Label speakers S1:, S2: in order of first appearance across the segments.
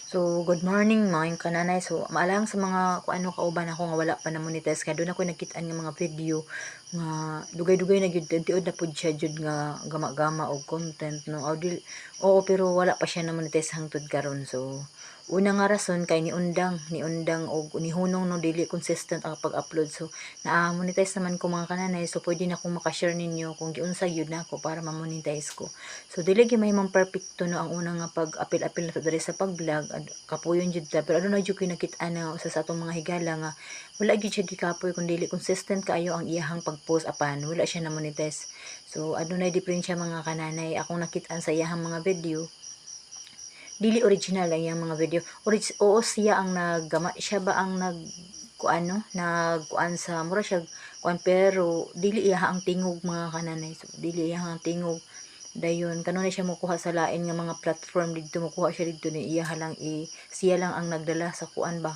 S1: So, good morning mga kananay. So, maalang sa mga kung ano kauban ako nga wala pa na monetize kaya doon ako nakitaan nga mga video nga dugay-dugay na gyud tiud na pud siya jud nga gama-gama og content no. Oo, pero wala pa siya na monetize hangtod karon. So, una nga rason kay ni undang og nihunong no dili consistent ang pag-upload. So, na-monetize naman ko mga kananay. So, pwede na akong maka-share ninyo kung giunsa gyud nako para ma-monetize ko. So, dili gyud mahimong perfecto no ang una nga pag-apil-apil na to diri sa pag-vlog kapuyon jud ta pero aduna jud koy nakit-an na usa sa atong mga higala nga wala gyud siya gikapoy kun dili consistent kaayo ang iyahang pag-post apan wala siya na monetize. So, adunay diferensya mga kananay akong nakit-an sa iyahang mga video dili original ang iyang mga video. Oo siya ang naggama, siya ba ang kuan no, nagkuan sa mura siya kuan pero dili iya ang tingog mga kananay. So, dili iya ang tingog. Dayon kanunay siya mokuha sa lain nga mga platform didto mokuha siya didto ni iya lang siya lang ang nagdala sa kuan ba.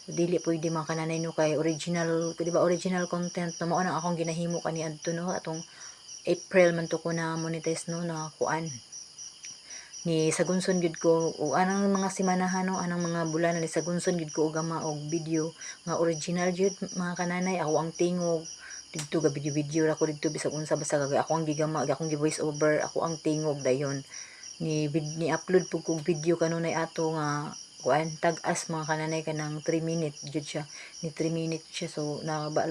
S1: So, dili pwede mga kananay no kay original, di ba original content no mao nang akong ginahimo kaniadto no atong April man to ko na monetize no na kuan ni sagunson gid ko o anang mga simanahan no anang mga bulan ni sagunson gid ko og gama og video nga original jud mga kananay ako ang tingog didto ga video ra ko didto bisag unsa basta kag ako ang gigama akong gi voice over ako ang tingog dayon ni upload pug kog video kanunay ato nga kuan tag-as mga kananay kanang 3 minutes jud siya ni 3 minutes siya so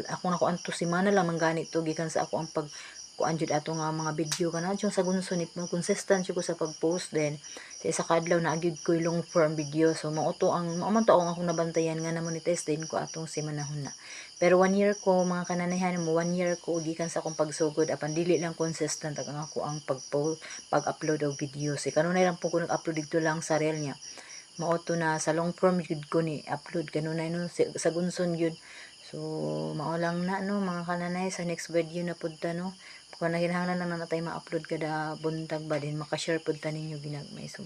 S1: ako na ko anto semana lang man gani to gikan sa ako ang pag kuan jud ato nga mga video kana jud sa gunson ni consistent jud ko sa pag-post din sa isa ka adlaw na gyud ko long form video so mao to ang mao man to ang akong nabantayan nga na monetize din ko atong simanahon na pero 1 year ko mga kananayan mo 1 year ko gikan sa akong pagsugod apan dili lang consistent ang ako ang pag-post pag-upload og video si kanunay lang po ko nag-upload dito lang sa reel niya mao to na sa long form jud ko ni upload kanunay no sa gunson jud so mao lang na no mga kananay sa next video na pud ta no kung naginahanglan lang na natay ma-upload kada buntag ba din maka-share pud ta ninyo ginagmay so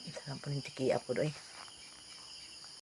S1: isa lang po nintiki upload oy